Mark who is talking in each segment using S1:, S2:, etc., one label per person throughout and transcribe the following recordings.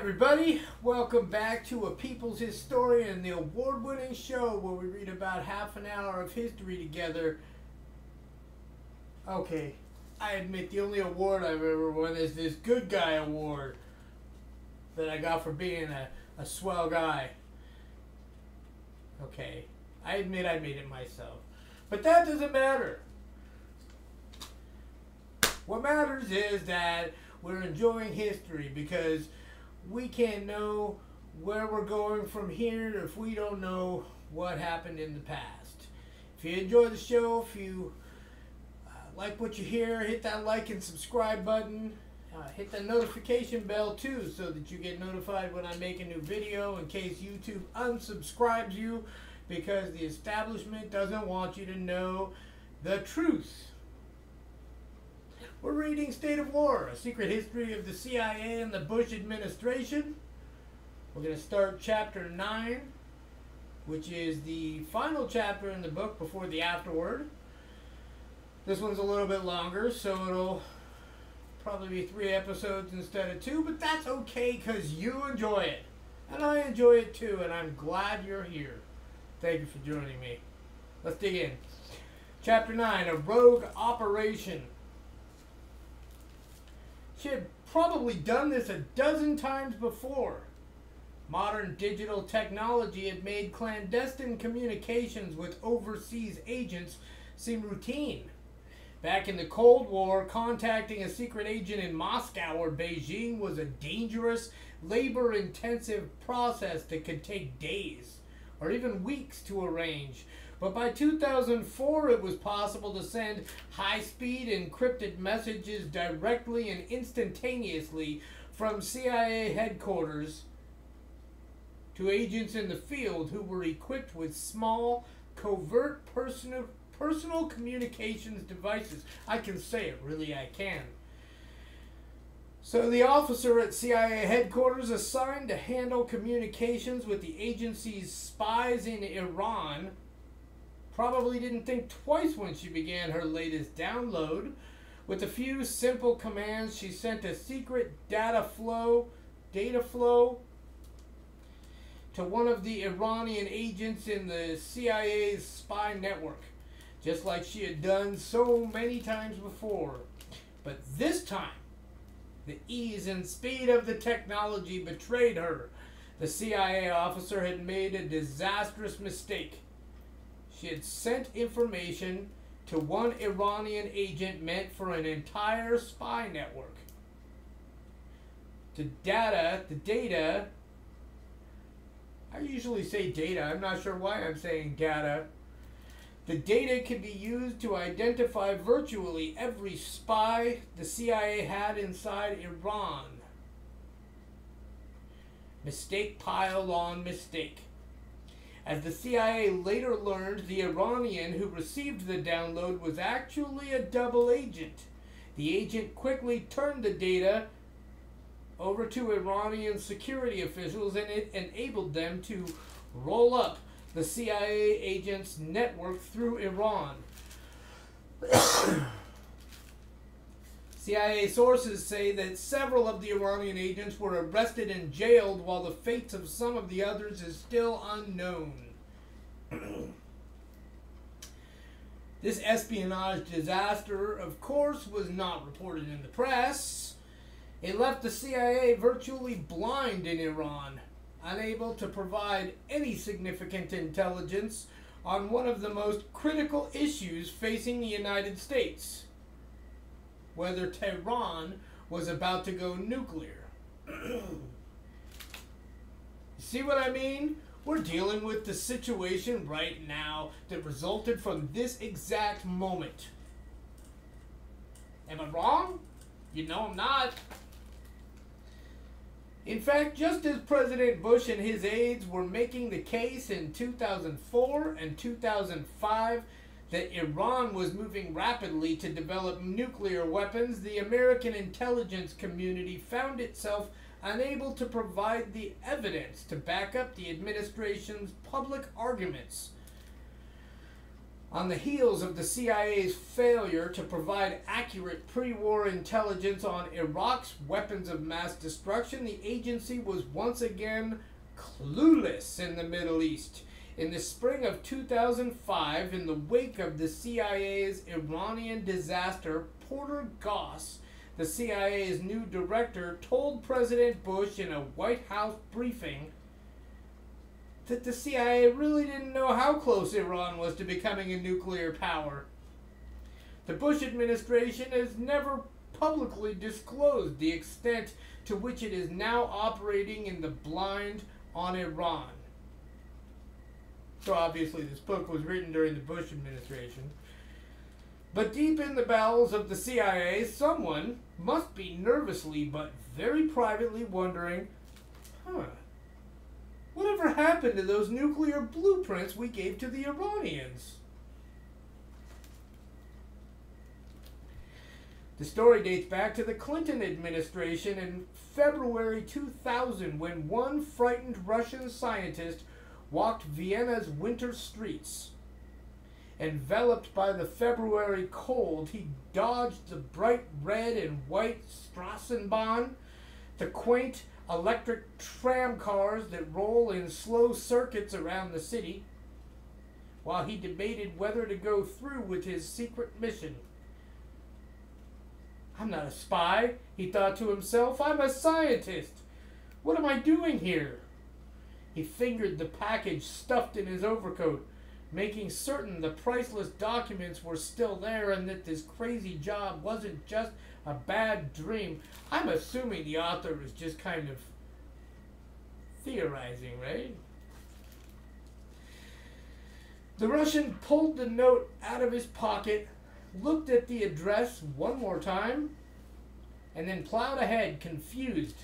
S1: everybody, welcome back to A People's Historian, the award-winning show where we read about half an hour of history together. Okay, I admit the only award I've ever won is this good guy award that I got for being a swell guy. Okay, I admit I made it myself, but that doesn't matter. What matters is that we're enjoying history because we can't know where we're going from here if we don't know what happened in the past. If you enjoy the show, if you like what you hear, hit that like and subscribe button. Hit the notification bell too so that you get notified when I make a new video in case YouTube unsubscribes you because the establishment doesn't want you to know the truth. We're reading State of War, A Secret History of the CIA and the Bush Administration. We're going to start Chapter 9, which is the final chapter in the book before the afterword. This one's a little bit longer, so it'll probably be 3 episodes instead of 2, but that's okay because you enjoy it. And I enjoy it too, and I'm glad you're here. Thank you for joining me. Let's dig in. Chapter 9, A Rogue Operation. She had probably done this a dozen times before. Modern digital technology had made clandestine communications with overseas agents seem routine. Back in the Cold War, contacting a secret agent in Moscow or Beijing was a dangerous, labor-intensive process that could take days or even weeks to arrange. But by 2004, it was possible to send high-speed encrypted messages directly and instantaneously from CIA headquarters to agents in the field who were equipped with small, covert personal communications devices. I can say it, really I can. So the officer at CIA headquarters assigned to handle communications with the agency's spies in Iran probably didn't think twice when she began her latest download. With a few simple commands, she sent a secret data flow to one of the Iranian agents in the CIA's spy network, just like she had done so many times before. But this time, the ease and speed of the technology betrayed her. The CIA officer had made a disastrous mistake. She had sent information to one Iranian agent meant for an entire spy network. The data, I usually say data, I'm not sure why I'm saying data. The data could be used to identify virtually every spy the CIA had inside Iran. Mistake piled on mistake. As the CIA later learned, the Iranian who received the download was actually a double agent. The agent quickly turned the data over to Iranian security officials, and it enabled them to roll up the CIA agent's network through Iran. CIA sources say that several of the Iranian agents were arrested and jailed, while the fates of some of the others is still unknown. This espionage disaster, of course, was not reported in the press. It left the CIA virtually blind in Iran, unable to provide any significant intelligence on one of the most critical issues facing the United States: whether Tehran was about to go nuclear. See what I mean? We're dealing with the situation right now that resulted from this exact moment. Am I wrong? You know I'm not. In fact, just as President Bush and his aides were making the case in 2004 and 2005 that Iran was moving rapidly to develop nuclear weapons, the American intelligence community found itself unable to provide the evidence to back up the administration's public arguments. On the heels of the CIA's failure to provide accurate pre-war intelligence on Iraq's weapons of mass destruction, the agency was once again clueless in the Middle East. In the spring of 2005, in the wake of the CIA's Iranian disaster, Porter Goss, the CIA's new director, told President Bush in a White House briefing that the CIA really didn't know how close Iran was to becoming a nuclear power. The Bush administration has never publicly disclosed the extent to which it is now operating in the blind on Iran. So obviously this book was written during the Bush administration. But deep in the bowels of the CIA, someone must be nervously but very privately wondering, whatever happened to those nuclear blueprints we gave to the Iranians? The story dates back to the Clinton administration in February 2000, when one frightened Russian scientist walked Vienna's winter streets. Enveloped by the February cold, he dodged the bright red and white Straßenbahn, the quaint electric tram cars that roll in slow circuits around the city, while he debated whether to go through with his secret mission. I'm not a spy, he thought to himself. I'm a scientist. What am I doing here? He fingered the package stuffed in his overcoat, making certain the priceless documents were still there and that this crazy job wasn't just a bad dream. I'm assuming the author is just kind of theorizing, right? The Russian pulled the note out of his pocket, looked at the address one more time, and then plowed ahead, confused.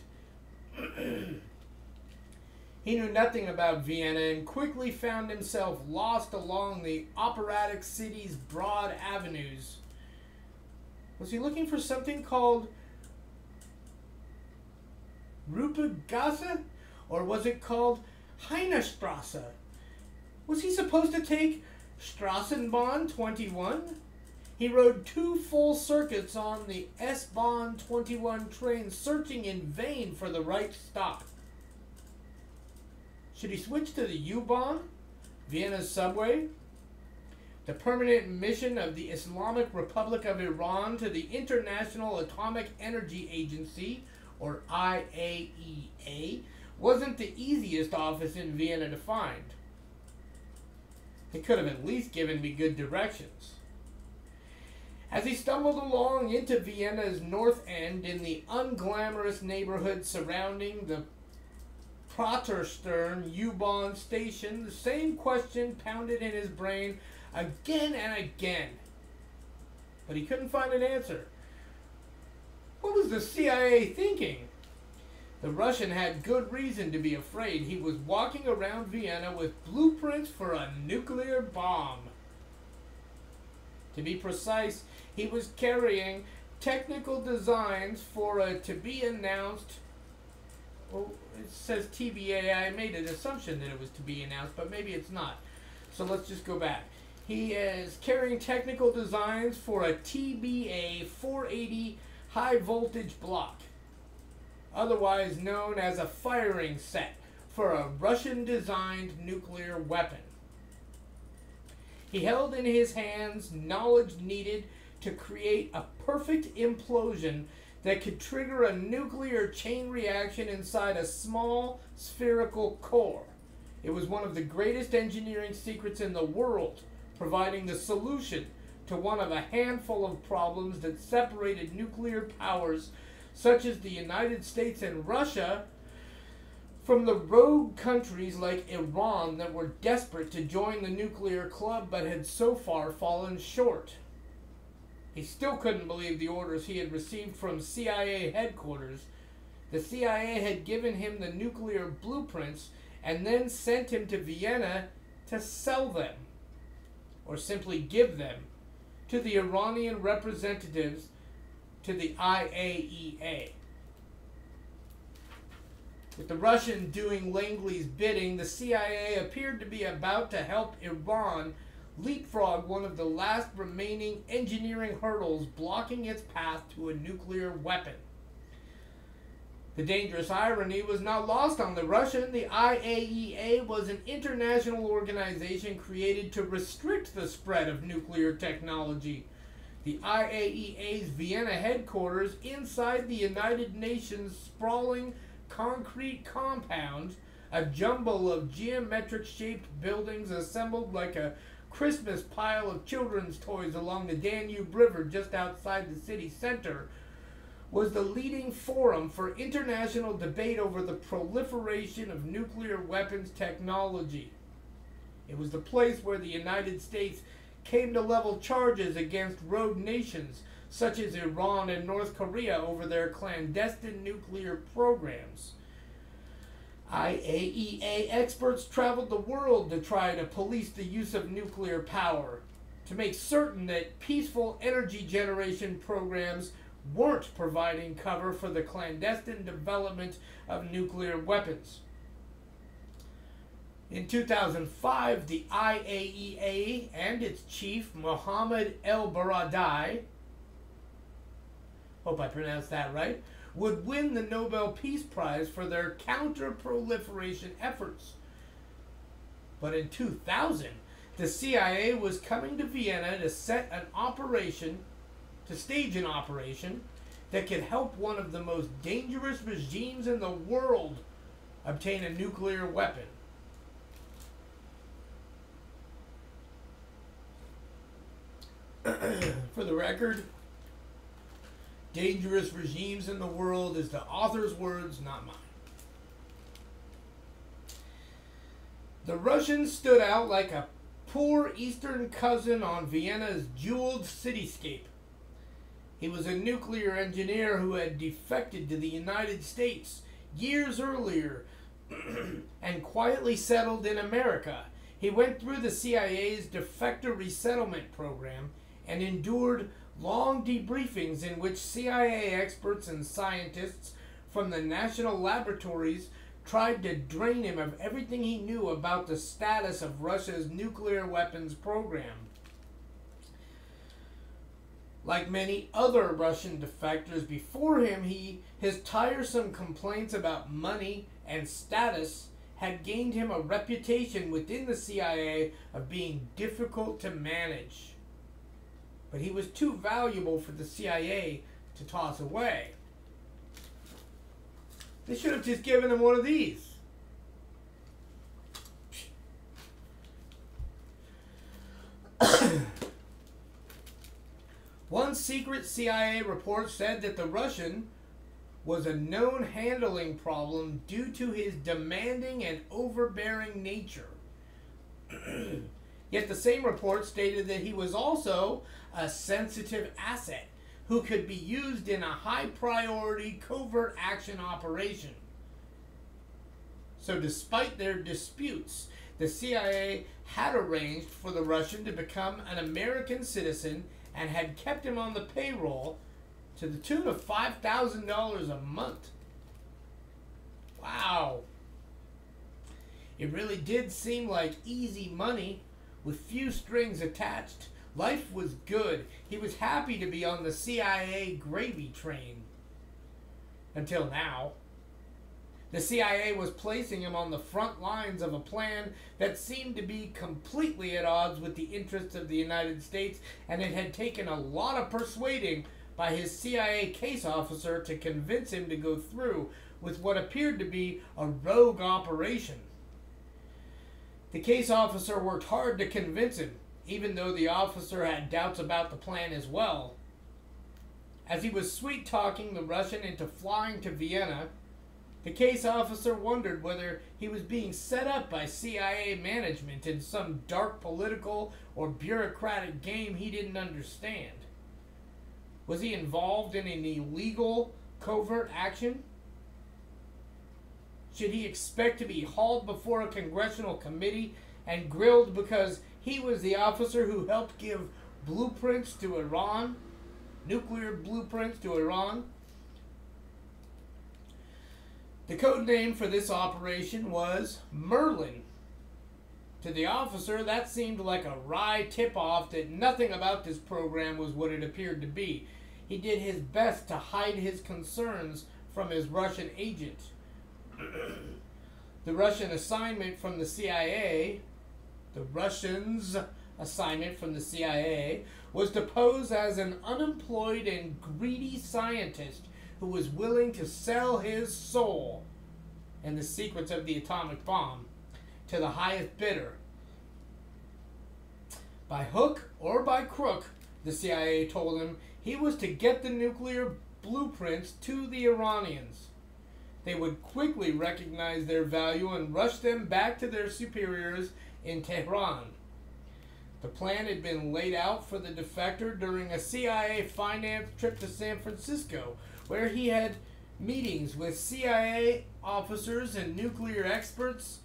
S1: He knew nothing about Vienna and quickly found himself lost along the operatic city's broad avenues. Was he looking for something called Rupergasse? Or was it called Heinestrasse? Was he supposed to take Straßenbahn 21? He rode 2 full circuits on the S-Bahn 21 train, searching in vain for the right stop. Should he switch to the U-Bahn, Vienna's subway? The permanent mission of the Islamic Republic of Iran to the International Atomic Energy Agency, or IAEA, wasn't the easiest office in Vienna to find. They could have at least given me good directions. As he stumbled along into Vienna's north end in the unglamorous neighborhood surrounding the Praterstern U-Bahn station, the same question pounded in his brain again and again. But he couldn't find an answer. What was the CIA thinking? The Russian had good reason to be afraid. He was walking around Vienna with blueprints for a nuclear bomb. To be precise, he was carrying technical designs for a to-be-announced... Well, it says TBA. I made an assumption that it was to be announced, but maybe it's not. So let's just go back. He is carrying technical designs for a TBA 480 high voltage block, otherwise known as a firing set for a Russian-designed nuclear weapon. He held in his hands knowledge needed to create a perfect implosion that could trigger a nuclear chain reaction inside a small spherical core. It was one of the greatest engineering secrets in the world, providing the solution to one of a handful of problems that separated nuclear powers such as the United States and Russia from the rogue countries like Iran that were desperate to join the nuclear club but had so far fallen short. He still couldn't believe the orders he had received from CIA headquarters. The CIA had given him the nuclear blueprints and then sent him to Vienna to sell them, or simply give them, to the Iranian representatives to the IAEA. With the Russian doing Langley's bidding, the CIA appeared to be about to help Iran leapfrog one of the last remaining engineering hurdles blocking its path to a nuclear weapon. The dangerous irony was not lost on the Russian. The IAEA was an international organization created to restrict the spread of nuclear technology. The IAEA's Vienna headquarters, inside the United Nations sprawling concrete compound, a jumble of geometric-shaped buildings assembled like a Christmas pile of children's toys along the Danube River just outside the city center, was the leading forum for international debate over the proliferation of nuclear weapons technology. It was the place where the United States came to level charges against rogue nations such as Iran and North Korea over their clandestine nuclear programs. IAEA experts traveled the world to try to police the use of nuclear power, to make certain that peaceful energy generation programs weren't providing cover for the clandestine development of nuclear weapons. In 2005, the IAEA and its chief, Mohammed El-Baradei, hope I pronounced that right, would win the Nobel Peace Prize for their counter-proliferation efforts. But in 2000, the CIA was coming to Vienna to stage an operation that could help one of the most dangerous regimes in the world obtain a nuclear weapon. For the record, dangerous regimes in the world is the author's words, not mine. The Russians stood out like a poor eastern cousin on Vienna's jeweled cityscape. He was a nuclear engineer who had defected to the United States years earlier and quietly settled in America. He went through the CIA's defector resettlement program and endured long debriefings in which CIA experts and scientists from the national laboratories tried to drain him of everything he knew about the status of Russia's nuclear weapons program. Like many other Russian defectors before him, his tiresome complaints about money and status had gained him a reputation within the CIA of being difficult to manage. But he was too valuable for the CIA to toss away. They should have just given him one of these. One secret CIA report said that the Russian was a known handling problem due to his demanding and overbearing nature. Yet the same report stated that he was also a sensitive asset who could be used in a high-priority covert action operation. So despite their disputes, the CIA had arranged for the Russian to become an American citizen and had kept him on the payroll to the tune of $5,000 a month. Wow. It really did seem like easy money with few strings attached. Life was good. He was happy to be on the CIA gravy train. Until now. The CIA was placing him on the front lines of a plan that seemed to be completely at odds with the interests of the United States, and it had taken a lot of persuading by his CIA case officer to convince him to go through with what appeared to be a rogue operation. The case officer worked hard to convince him, even though the officer had doubts about the plan as well. As he was sweet-talking the Russian into flying to Vienna, the case officer wondered whether he was being set up by CIA management in some dark political or bureaucratic game he didn't understand. Was he involved in an illegal covert action? Should he expect to be hauled before a congressional committee and grilled because he was the officer who helped give blueprints to Iran? Nuclear blueprints to Iran? The code name for this operation was Merlin. To the officer, that seemed like a wry tip-off that nothing about this program was what it appeared to be. He did his best to hide his concerns from his Russian agent. The Russian assignment from the CIA, the Russians' assignment from the CIA, was to pose as an unemployed and greedy scientist who was willing to sell his soul and the secrets of the atomic bomb to the highest bidder. By hook or by crook, the CIA told him, he was to get the nuclear blueprints to the Iranians. They would quickly recognize their value and rush them back to their superiors in Tehran. The plan had been laid out for the defector during a CIA-financed trip to San Francisco, where he had meetings with CIA officers and nuclear experts,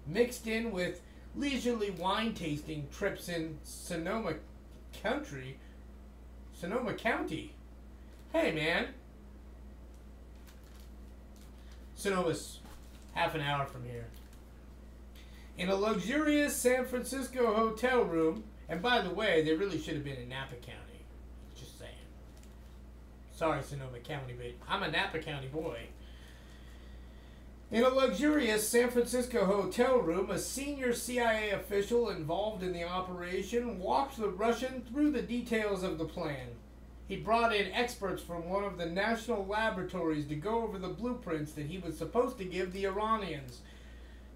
S1: mixed in with leisurely wine-tasting trips in Sonoma County. Hey, man. Sonoma's half an hour from here. In a luxurious San Francisco hotel room, and by the way, they really should have been in Napa County. Just saying. Sorry, Sonoma County, but I'm a Napa County boy. In a luxurious San Francisco hotel room, a senior CIA official involved in the operation walked the Russian through the details of the plan. He brought in experts from one of the national laboratories to go over the blueprints that he was supposed to give the Iranians.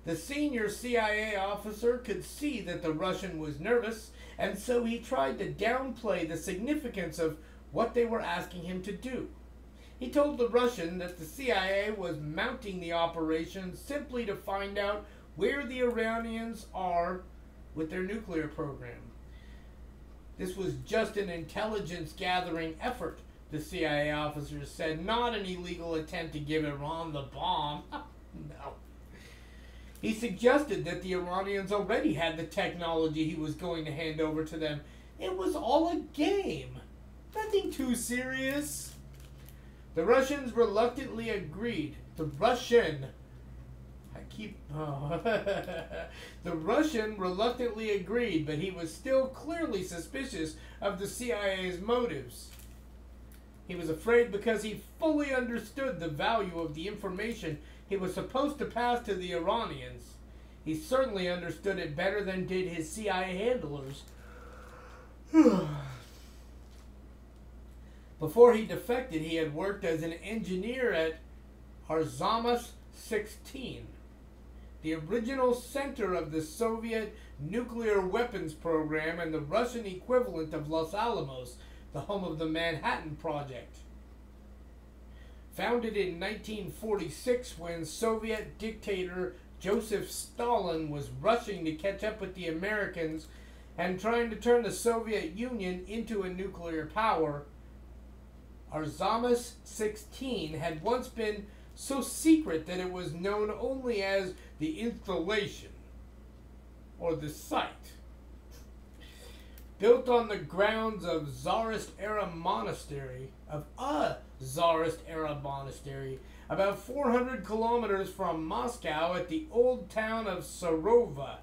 S1: The senior CIA officer could see that the Russian was nervous, and so he tried to downplay the significance of what they were asking him to do. He told the Russian that the CIA was mounting the operation simply to find out where the Iranians are with their nuclear program. This was just an intelligence gathering effort, the CIA officer said, not an illegal attempt to give Iran the bomb. No. He suggested that the Iranians already had the technology he was going to hand over to them. It was all a game. Nothing too serious. The Russians reluctantly agreed. The Russian reluctantly agreed, but he was still clearly suspicious of the CIA's motives. He was afraid because he fully understood the value of the information he was supposed to pass to the Iranians. He certainly understood it better than did his CIA handlers. Before he defected, he had worked as an engineer at Arzamas 16, the original center of the Soviet nuclear weapons program and the Russian equivalent of Los Alamos, the home of the Manhattan Project. Founded in 1946 when Soviet dictator Joseph Stalin was rushing to catch up with the Americans and trying to turn the Soviet Union into a nuclear power, Arzamas 16 had once been so secret that it was known only as the installation or the site. Built on the grounds of a Tsarist-era monastery, about 400 kilometers from Moscow at the old town of Sarova.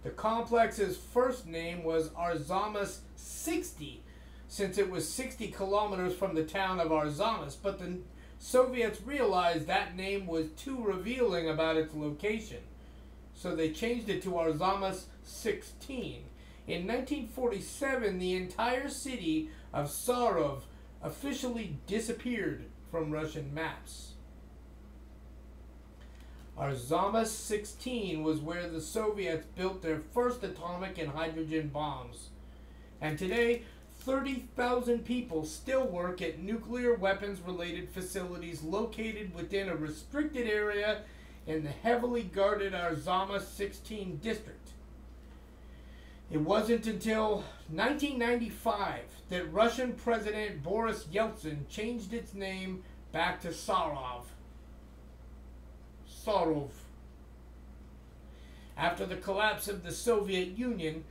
S1: The complex's first name was Arzamas 60, since it was 60 kilometers from the town of Arzamas, but the Soviets realized that name was too revealing about its location, so they changed it to Arzamas 16. In 1947, the entire city of Sarov officially disappeared from Russian maps. Arzamas 16 was where the Soviets built their first atomic and hydrogen bombs. And today, 30,000 people still work at nuclear weapons-related facilities located within a restricted area in the heavily guarded Arzamas 16 district. It wasn't until 1995 that Russian President Boris Yeltsin changed its name back to Sarov. After the collapse of the Soviet Union,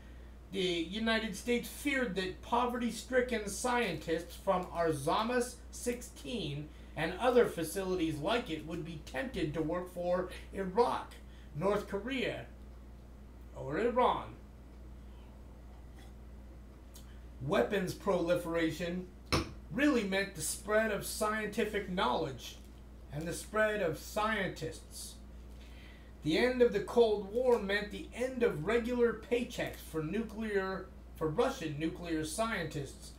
S1: the United States feared that poverty-stricken scientists from Arzamas 16 and other facilities like it would be tempted to work for Iraq, North Korea, or Iran. Weapons proliferation really meant the spread of scientific knowledge and the spread of scientists. The end of the Cold War meant the end of regular paychecks for Russian nuclear scientists,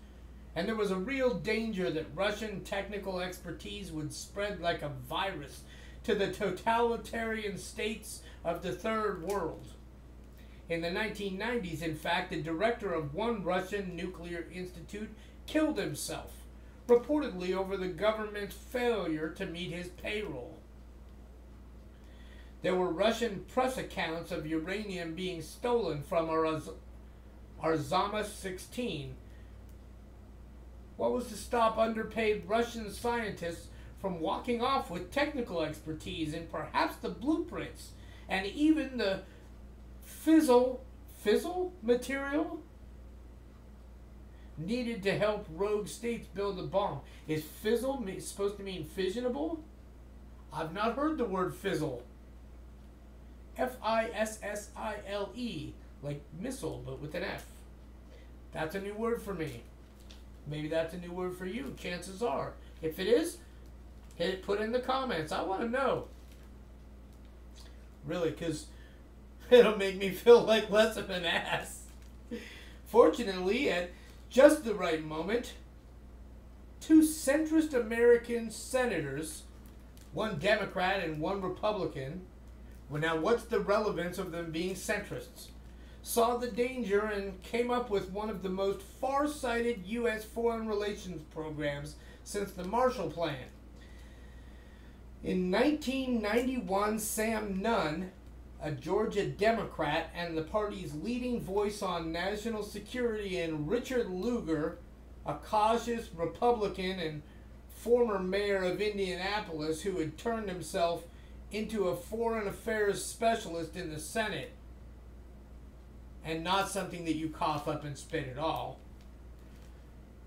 S1: and there was a real danger that Russian technical expertise would spread like a virus to the totalitarian states of the Third World. In the 1990s, in fact, the director of one Russian nuclear institute killed himself, reportedly over the government's failure to meet his payroll. There were Russian press accounts of uranium being stolen from Zama 16. What was to stop underpaid Russian scientists from walking off with technical expertise and perhaps the blueprints and even the fissile material needed to help rogue states build a bomb? Is fissile supposed to mean fissionable? I've not heard the word fizzle. Fissile, like missile, but with an F. That's a new word for me. Maybe that's a new word for you. Chances are. If it is, put in the comments. I want to know. Really, because it'll make me feel like less of an ass. Fortunately, at just the right moment, two centrist American senators, one Democrat and one Republican, well, now what's the relevance of them being centrists, saw the danger and came up with one of the most far-sighted U.S. foreign relations programs since the Marshall Plan. In 1991, Sam Nunn, a Georgia Democrat and the party's leading voice on national security, and Richard Lugar, a cautious Republican and former mayor of Indianapolis who had turned himself into a foreign affairs specialist in the Senate, and not something that you cough up and spit at all,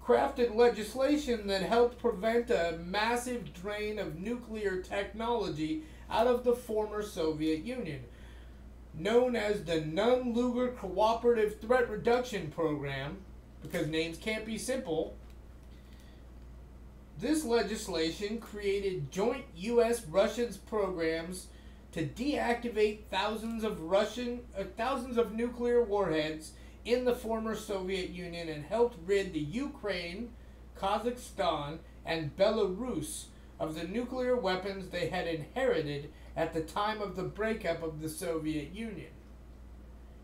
S1: crafted legislation that helped prevent a massive drain of nuclear technology out of the former Soviet Union, known as the Nunn-Lugar Cooperative Threat Reduction Program, because names can't be simple. This legislation created joint U.S.-Russian programs to deactivate thousands of nuclear warheads in the former Soviet Union and helped rid the Ukraine, Kazakhstan, and Belarus of the nuclear weapons they had inherited at the time of the breakup of the Soviet Union.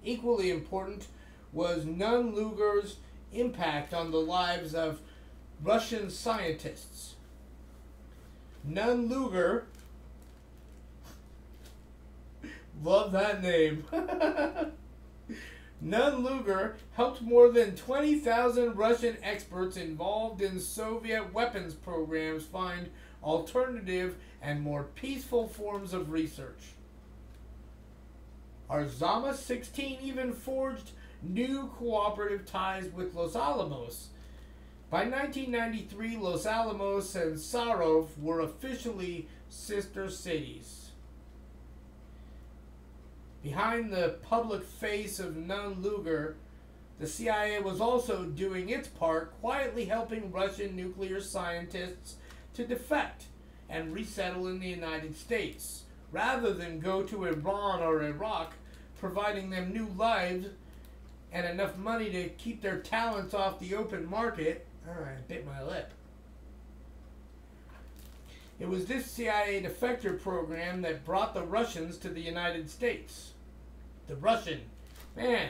S1: Equally important was Nunn-Lugar's impact on the lives of Russian scientists. Nunn-Lugar, love that name. Nunn-Lugar helped more than 20,000 Russian experts involved in Soviet weapons programs find alternative and more peaceful forms of research. Our Zama 16 even forged new cooperative ties with Los Alamos. By 1993, Los Alamos and Sarov were officially sister cities. Behind the public face of Nunn-Lugar, the CIA was also doing its part, quietly helping Russian nuclear scientists to defect and resettle in the United States, rather than go to Iran or Iraq, providing them new lives and enough money to keep their talents off the open market. I bit my lip. It was this CIA defector program that brought the Russians to the United States. The Russian. Man,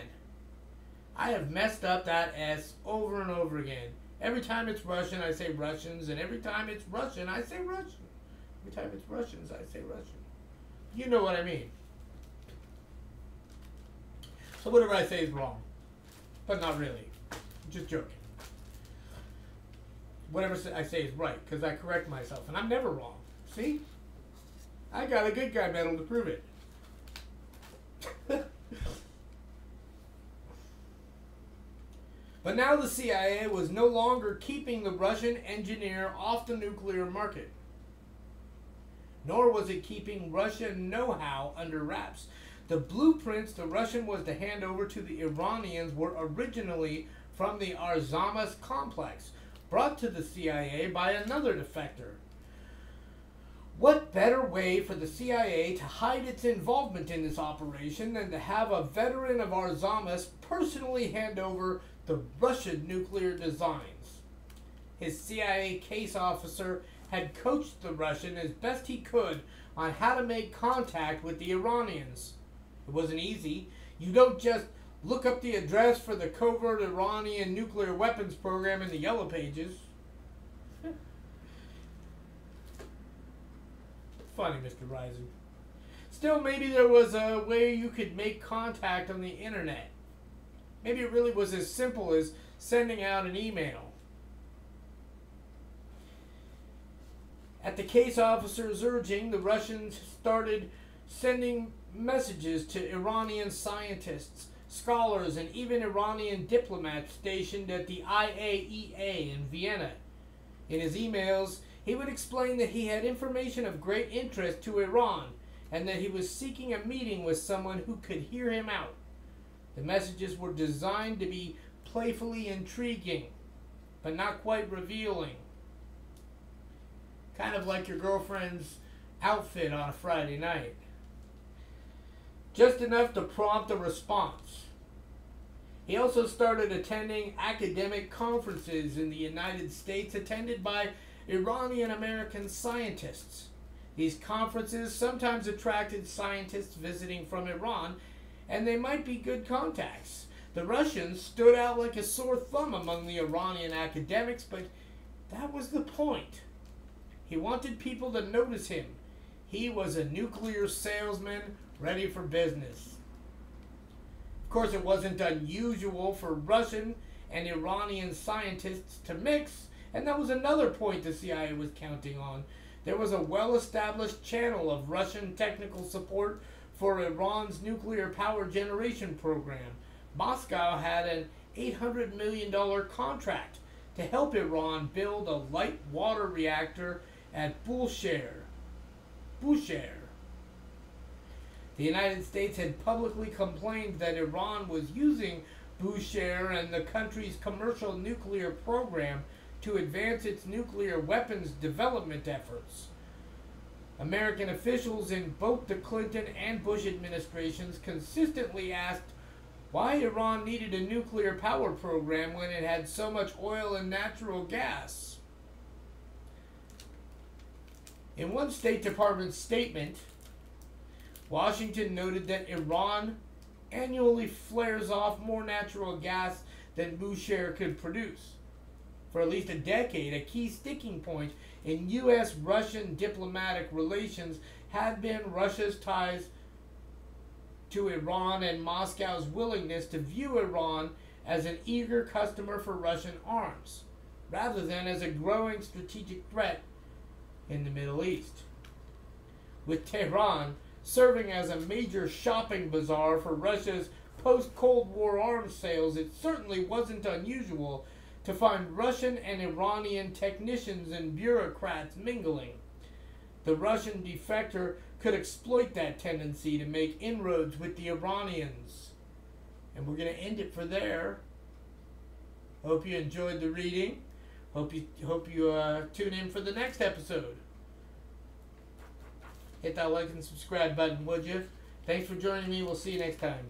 S1: I have messed up that S over and over again. Every time it's Russian, I say Russians, and every time it's Russian, I say Russian. Every time it's Russians, I say Russian. You know what I mean. So whatever I say is wrong. But not really. I'm just joking. Whatever I say is right, because I correct myself, and I'm never wrong. See? I got a good guy medal to prove it. But now the CIA was no longer keeping the Russian engineer off the nuclear market. Nor was it keeping Russian know-how under wraps. The blueprints the Russian was to hand over to the Iranians were originally from the Arzamas complex, brought to the CIA by another defector. What better way for the CIA to hide its involvement in this operation than to have a veteran of Arzamas personally hand over the Russian nuclear designs? His CIA case officer had coached the Russian as best he could on how to make contact with the Iranians. It wasn't easy. You don't just look up the address for the covert Iranian nuclear weapons program in the Yellow Pages. Funny, Mr. Rising. Still, maybe there was a way you could make contact on the internet. Maybe it really was as simple as sending out an email. At the case officer's urging, the Russians started sending messages to Iranian scientists, scholars, and even Iranian diplomats stationed at the IAEA in Vienna. In his emails, he would explain that he had information of great interest to Iran and that he was seeking a meeting with someone who could hear him out. The messages were designed to be playfully intriguing, but not quite revealing. Kind of like your girlfriend's outfit on a Friday night. Just enough to prompt a response. He also started attending academic conferences in the United States attended by Iranian American scientists. These conferences sometimes attracted scientists visiting from Iran, and they might be good contacts. The Russians stood out like a sore thumb among the Iranian academics, but that was the point. He wanted people to notice him. He was a nuclear salesman ready for business. Of course, it wasn't unusual for Russian and Iranian scientists to mix, and that was another point the CIA was counting on. There was a well-established channel of Russian technical support for Iran's nuclear power generation program. Moscow had an $800 million contract to help Iran build a light water reactor at Bushehr. The United States had publicly complained that Iran was using Bushehr and the country's commercial nuclear program to advance its nuclear weapons development efforts. American officials in both the Clinton and Bush administrations consistently asked why Iran needed a nuclear power program when it had so much oil and natural gas. In one State Department statement, Washington noted that Iran annually flares off more natural gas than Bushehr could produce. For at least a decade, a key sticking point in U.S.-Russian diplomatic relations had been Russia's ties to Iran and Moscow's willingness to view Iran as an eager customer for Russian arms, rather than as a growing strategic threat in the Middle East. With Tehran serving as a major shopping bazaar for Russia's post-Cold War arms sales, it certainly wasn't unusual to find Russian and Iranian technicians and bureaucrats mingling. The Russian defector could exploit that tendency to make inroads with the Iranians. And we're going to end it for there. Hope you enjoyed the reading. Hope you tune in for the next episode. Hit that like and subscribe button, would you? Thanks for joining me. We'll see you next time.